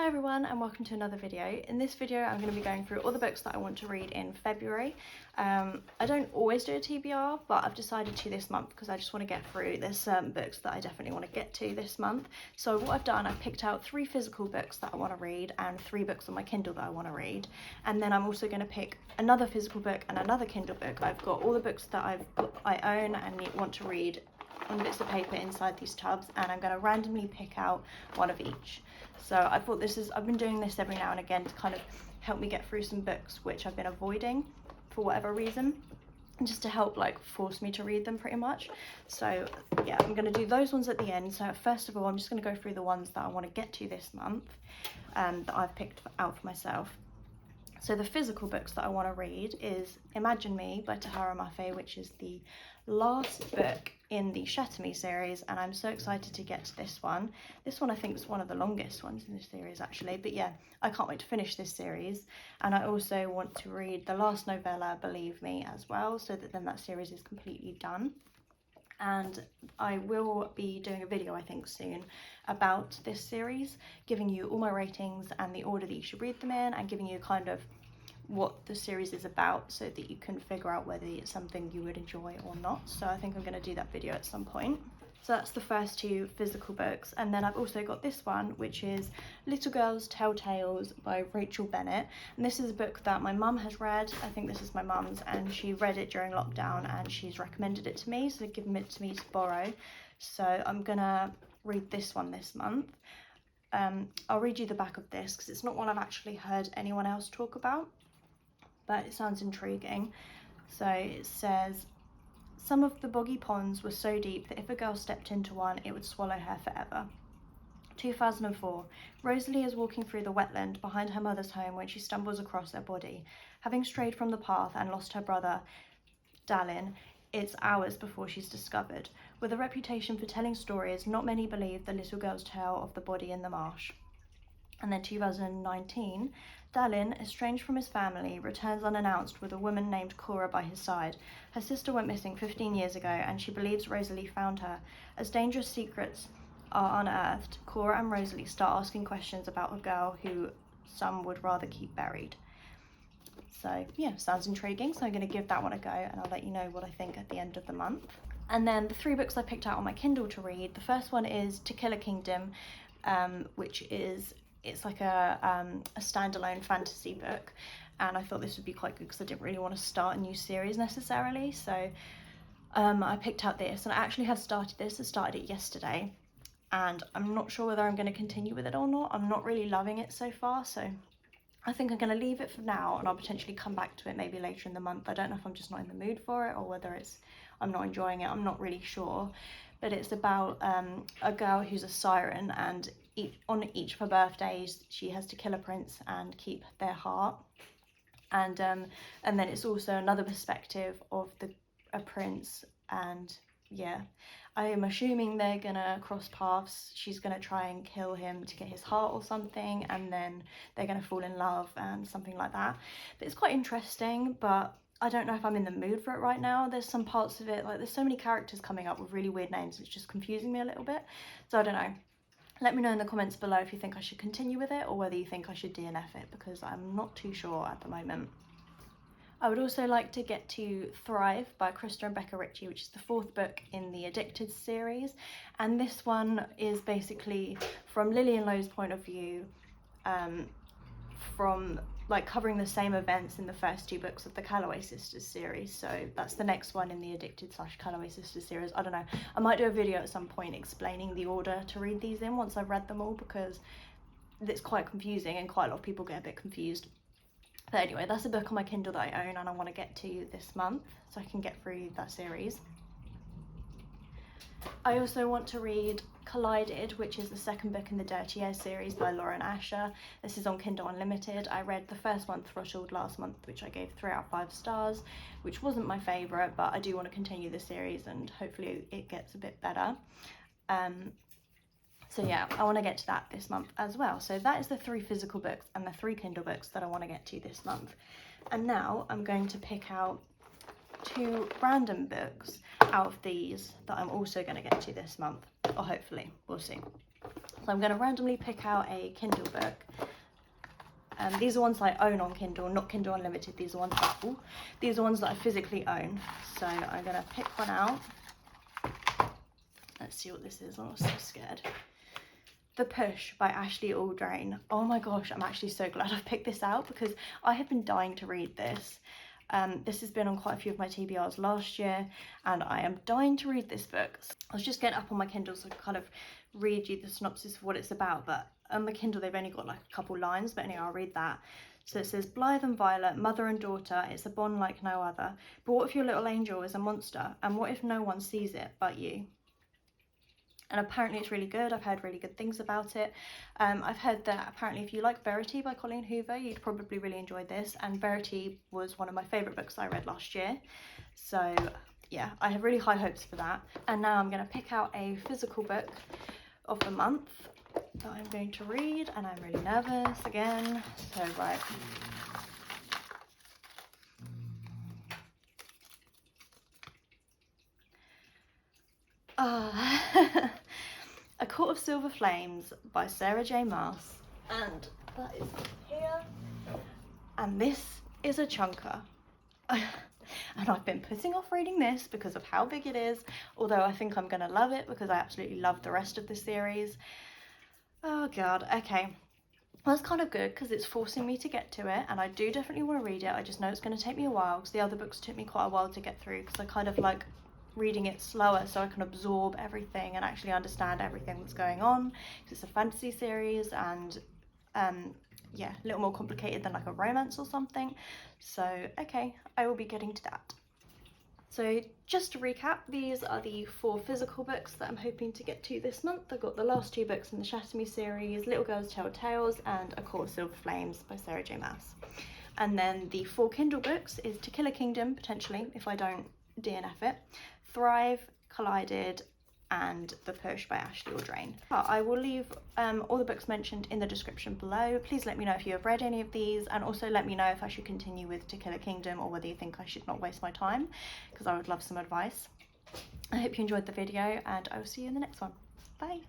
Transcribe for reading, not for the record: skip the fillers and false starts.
Hi everyone and welcome to another video. In this video I'm going to be going through all the books that I want to read in February. I don't always do a TBR, but I've decided to this month because I just want to get through. There's certain books that I definitely want to get to this month. So what I've done, I've picked out 3 physical books that I want to read and 3 books on my Kindle that I want to read. And then I'm also going to pick another physical book and another Kindle book. I've got all the books that I own and want to read on bits of paper inside these tubs, and I'm going to randomly pick out one of each. So I thought I've been doing this every now and again to kind of help me get through some books which I've been avoiding for whatever reason, and just to help force me to read them pretty much. So yeah, I'm going to do those ones at the end. So first of all, I'm just going to go through the ones that I want to get to this month that I've picked out for myself. So the physical books that I want to read is Imagine Me by Tahereh Mafi, which is the last book in the Shatter Me series, and I'm so excited to get to this one. This one I think is one of the longest ones in this series actually, but yeah, I can't wait to finish this series. And I also want to read the last novella, Believe Me, as well, so that then that series is completely done. And I will be doing a video I think soon about this series, giving you all my ratings and the order that you should read them in, and giving you kind of what the series is about so that you can figure out whether it's something you would enjoy or not. So I think I'm going to do that video at some point. So that's the first 2 physical books, and then I've also got this one, which is Little Girls Tell Tales by Rachel Bennett. And this is a book that my mum has read. I think this is my mum's, and she read it during lockdown and she's recommended it to me, so given it to me to borrow. So I'm gonna read this one this month. I'll read you the back of this because it's not one I've actually heard anyone else talk about, but it sounds intriguing. So it says, some of the boggy ponds were so deep that if a girl stepped into one, it would swallow her forever. 2004. Rosalie is walking through the wetland behind her mother's home when she stumbles across a body. Having strayed from the path and lost her brother, Dallin, it's hours before she's discovered. With a reputation for telling stories, not many believe the little girl's tale of the body in the marsh. And then 2019, Dallin, estranged from his family, returns unannounced with a woman named Cora by his side. Her sister went missing 15 years ago and she believes Rosalie found her. As dangerous secrets are unearthed, Cora and Rosalie start asking questions about a girl who some would rather keep buried. So yeah, sounds intriguing. So I'm going to give that one a go and I'll let you know what I think at the end of the month. And then the 3 books I picked out on my Kindle to read. The first one is To Kill a Kingdom, which is like a standalone fantasy book, and I thought this would be quite good because I didn't really want to start a new series necessarily. So I picked out this, and I actually have started this. I started it yesterday, and I'm not sure whether I'm going to continue with it or not. I'm not really loving it so far, so I think I'm going to leave it for now, and I'll potentially come back to it maybe later in the month. I don't know if I'm just not in the mood for it or whether I'm not enjoying it. I'm not really sure, but it's about a girl who's a siren, and on each of her birthdays she has to kill a prince and keep their heart, and then it's also another perspective of a prince, and yeah, I am assuming they're gonna cross paths. She's gonna try and kill him to get his heart or something, and then they're gonna fall in love and something like that. But it's quite interesting, but I don't know if I'm in the mood for it right now. There's some parts of it, there's so many characters coming up with really weird names, it's just confusing me a little bit. So I don't know. Let me know in the comments below if you think I should continue with it or whether you think I should DNF it, because I'm not too sure at the moment. I would also like to get to Thrive by Krista and Becca Ritchie, which is the 4th book in the Addicted series. And this one is basically from Lily and Lo's point of view, from covering the same events in the first 2 books of the Calloway Sisters series. So that's the next one in the Addicted / Calloway Sisters series. I don't know, I might do a video at some point explaining the order to read these in once I've read them all, because it's quite confusing and quite a lot of people get a bit confused. But anyway, that's a book on my Kindle that I own and I want to get to this month so I can get through that series. I also want to read Collided, which is the 2nd book in the Dirty Air series by Lauren Asher. This is on Kindle Unlimited. I read the first one, Throttled, last month, which I gave 3 out of 5 stars, which wasn't my favourite, but I do want to continue the series and hopefully it gets a bit better. So yeah, I want to get to that this month as well. So that is the 3 physical books and the 3 Kindle books that I want to get to this month. And now I'm going to pick out 2 random books out of these that I'm also going to get to this month, or hopefully, we'll see. So So I'm going to randomly pick out a Kindle book. These are ones that I own on Kindle, not Kindle Unlimited. These are ones that I physically own. So I'm going to pick one out. Let's see what this is. I'm so scared. The Push by Ashley Audrain. Oh my gosh, I'm actually so glad I've picked this out because I have been dying to read this. This has been on quite a few of my TBRs last year and I am dying to read this book. I was just getting up on my Kindle so I could kind of read you the synopsis of what it's about, but on the Kindle they've only got like a couple lines, but anyway, I'll read that. So it says, Blythe and Violet, mother and daughter, it's a bond like no other. But what if your little angel is a monster? And what if no one sees it but you? And apparently it's really good. I've heard really good things about it. I've heard that apparently if you like Verity by Colleen Hoover, you'd probably really enjoy this. And Verity was one of my favourite books I read last year. So yeah, I have really high hopes for that. And now I'm going to pick out a physical book of the month that I'm going to read. And I'm really nervous again. So right. A Court of Silver Flames by Sarah J Maas, and that is here, and this is a chunker. And I've been putting off reading this because of how big it is, although I think I'm gonna love it because I absolutely love the rest of the series. Oh god, okay. Well, that's kind of good because it's forcing me to get to it, and I do definitely want to read it. I just know it's going to take me a while because the other books took me quite a while to get through because I kind of like reading it slower so I can absorb everything and actually understand everything that's going on because it's a fantasy series and yeah, a little more complicated than like a romance or something. So okay, I will be getting to that. So just to recap, these are the 4 physical books that I'm hoping to get to this month. I've got the last 2 books in the Shatter Me series, Little Girls Tell Tales and A Court of Silver Flames by Sarah J Maas. And then the 4 Kindle books is To Kill a Kingdom, potentially, if I don't DNF it, Thrive, Collided, and The Push by Ashley Audrain. I will leave all the books mentioned in the description below. Please let me know if you have read any of these, and also let me know if I should continue with To Kill a Kingdom or whether you think I should not waste my time, because I would love some advice. I hope you enjoyed the video and I will see you in the next one. Bye!